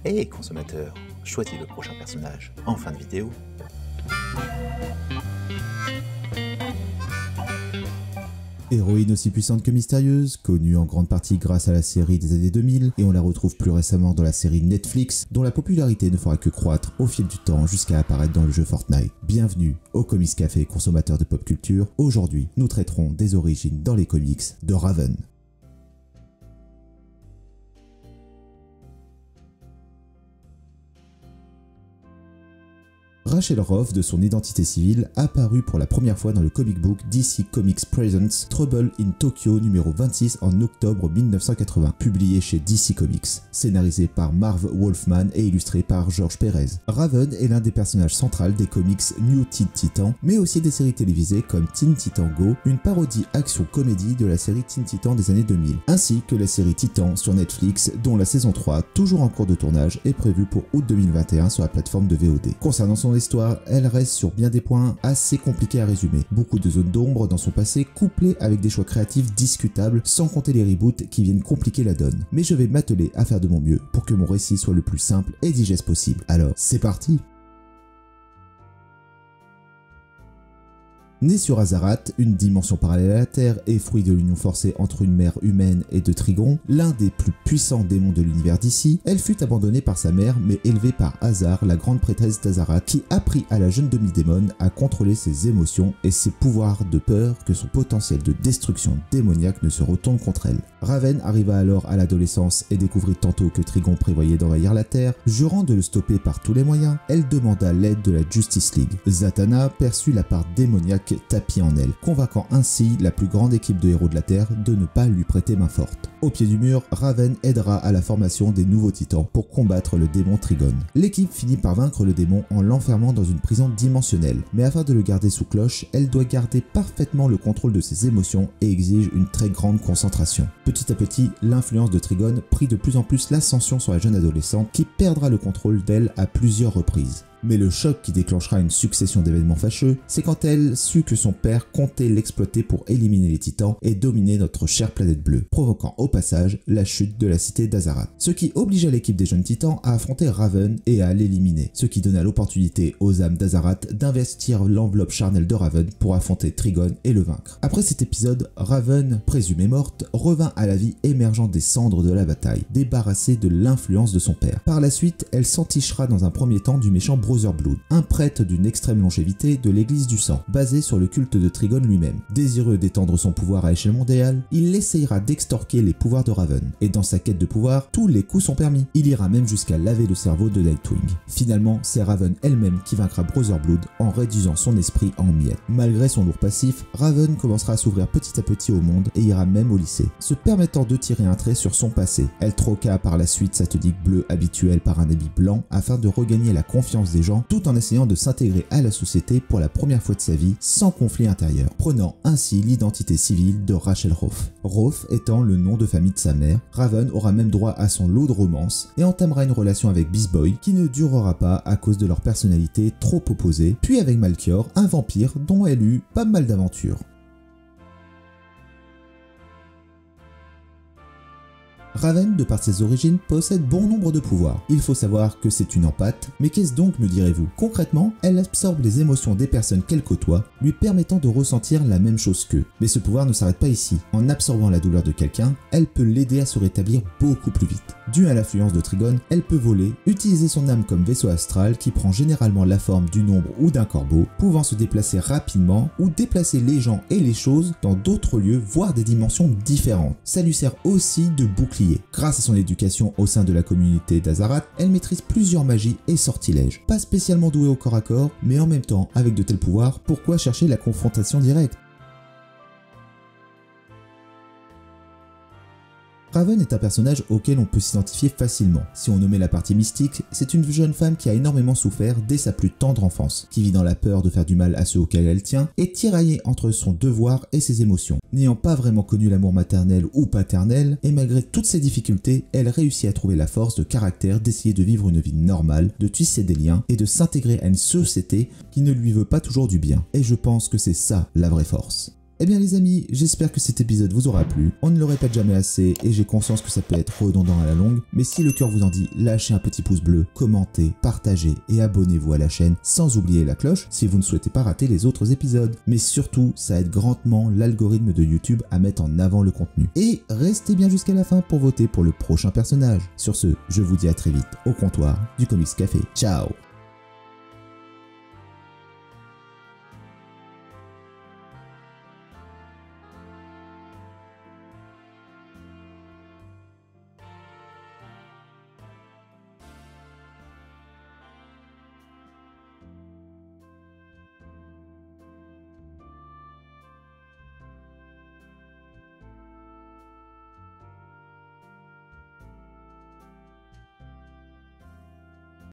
Hé consommateur, choisis le prochain personnage en fin de vidéo. Héroïne aussi puissante que mystérieuse, connue en grande partie grâce à la série des années 2000 et on la retrouve plus récemment dans la série Netflix dont la popularité ne fera que croître au fil du temps jusqu'à apparaître dans le jeu Fortnite. Bienvenue au Comics Café consommateur de pop culture. Aujourd'hui, nous traiterons des origines dans les comics de Raven. Rachel Roth, de son identité civile, apparut pour la première fois dans le comic book DC Comics Presents Trouble in Tokyo numéro 26 en octobre 1980, publié chez DC Comics, scénarisé par Marv Wolfman et illustré par George Perez. Raven est l'un des personnages centraux des comics New Teen Titans, mais aussi des séries télévisées comme Teen Titan Go, une parodie action-comédie de la série Teen Titans des années 2000, ainsi que la série Titan sur Netflix, dont la saison 3, toujours en cours de tournage, est prévue pour août 2021 sur la plateforme de VOD. Concernant son histoire, elle reste sur bien des points assez compliqués à résumer. Beaucoup de zones d'ombre dans son passé, couplées avec des choix créatifs discutables, sans compter les reboots qui viennent compliquer la donne. Mais je vais m'atteler à faire de mon mieux pour que mon récit soit le plus simple et digeste possible. Alors, c'est parti! Née sur Azarat, une dimension parallèle à la Terre et fruit de l'union forcée entre une mère humaine et de Trigon, l'un des plus puissants démons de l'univers d'ici, elle fut abandonnée par sa mère mais élevée par Azar, la grande prêtresse d'Azarat, qui apprit à la jeune demi-démone à contrôler ses émotions et ses pouvoirs de peur que son potentiel de destruction démoniaque ne se retourne contre elle. Raven arriva alors à l'adolescence et découvrit tantôt que Trigon prévoyait d'envahir la Terre. Jurant de le stopper par tous les moyens, elle demanda l'aide de la Justice League. Zatanna perçut la part démoniaque tapis en elle, convainquant ainsi la plus grande équipe de héros de la Terre de ne pas lui prêter main forte. Au pied du mur, Raven aidera à la formation des nouveaux titans pour combattre le démon Trigon. L'équipe finit par vaincre le démon en l'enfermant dans une prison dimensionnelle, mais afin de le garder sous cloche, elle doit garder parfaitement le contrôle de ses émotions et exige une très grande concentration. Petit à petit, l'influence de Trigon prit de plus en plus l'ascension sur la jeune adolescente qui perdra le contrôle d'elle à plusieurs reprises. Mais le choc qui déclenchera une succession d'événements fâcheux, c'est quand elle sut que son père comptait l'exploiter pour éliminer les titans et dominer notre chère planète bleue, provoquant au passage la chute de la cité d'Azarat. Ce qui obligea l'équipe des jeunes titans à affronter Raven et à l'éliminer, ce qui donna l'opportunité aux âmes d'Azarat d'investir l'enveloppe charnelle de Raven pour affronter Trigon et le vaincre. Après cet épisode, Raven, présumée morte, revint à la vie émergeant des cendres de la bataille, débarrassée de l'influence de son père. Par la suite, elle s'entichera dans un premier temps du méchant Blood, un prêtre d'une extrême longévité de l'église du sang, basé sur le culte de Trigon lui-même. Désireux d'étendre son pouvoir à échelle mondiale, il essayera d'extorquer les pouvoirs de Raven. Et dans sa quête de pouvoir, tous les coups sont permis. Il ira même jusqu'à laver le cerveau de Nightwing. Finalement, c'est Raven elle-même qui vaincra Blood en réduisant son esprit en miettes. Malgré son lourd passif, Raven commencera à s'ouvrir petit à petit au monde et ira même au lycée, se permettant de tirer un trait sur son passé. Elle troqua par la suite sa tunique bleue habituelle par un habit blanc afin de regagner la confiance des gens tout en essayant de s'intégrer à la société pour la première fois de sa vie sans conflit intérieur, prenant ainsi l'identité civile de Rachel Roth. Roth étant le nom de famille de sa mère, Raven aura même droit à son lot de romance et entamera une relation avec Beast Boy qui ne durera pas à cause de leur personnalité trop opposée, puis avec Malchior, un vampire dont elle eut pas mal d'aventures. Raven, de par ses origines, possède bon nombre de pouvoirs. Il faut savoir que c'est une empathe, mais qu'est-ce donc, me direz-vous? Concrètement, elle absorbe les émotions des personnes qu'elle côtoie, lui permettant de ressentir la même chose qu'eux. Mais ce pouvoir ne s'arrête pas ici. En absorbant la douleur de quelqu'un, elle peut l'aider à se rétablir beaucoup plus vite. Due à l'influence de Trigon, elle peut voler, utiliser son âme comme vaisseau astral qui prend généralement la forme d'une ombre ou d'un corbeau, pouvant se déplacer rapidement ou déplacer les gens et les choses dans d'autres lieux, voire des dimensions différentes. Ça lui sert aussi de bouclier. Grâce à son éducation au sein de la communauté d'Azarat, elle maîtrise plusieurs magies et sortilèges. Pas spécialement douée au corps à corps, mais en même temps, avec de tels pouvoirs, pourquoi chercher la confrontation directe? Raven est un personnage auquel on peut s'identifier facilement. Si on nommait la partie mystique, c'est une jeune femme qui a énormément souffert dès sa plus tendre enfance, qui vit dans la peur de faire du mal à ceux auxquels elle tient, et tiraillée entre son devoir et ses émotions. N'ayant pas vraiment connu l'amour maternel ou paternel, et malgré toutes ses difficultés, elle réussit à trouver la force de caractère d'essayer de vivre une vie normale, de tisser des liens et de s'intégrer à une société qui ne lui veut pas toujours du bien. Et je pense que c'est ça la vraie force. Eh bien les amis, j'espère que cet épisode vous aura plu. On ne le répète jamais assez et j'ai conscience que ça peut être redondant à la longue, mais si le cœur vous en dit, lâchez un petit pouce bleu, commentez, partagez et abonnez-vous à la chaîne sans oublier la cloche si vous ne souhaitez pas rater les autres épisodes. Mais surtout, ça aide grandement l'algorithme de YouTube à mettre en avant le contenu. Et restez bien jusqu'à la fin pour voter pour le prochain personnage. Sur ce, je vous dis à très vite au comptoir du Comics Café. Ciao!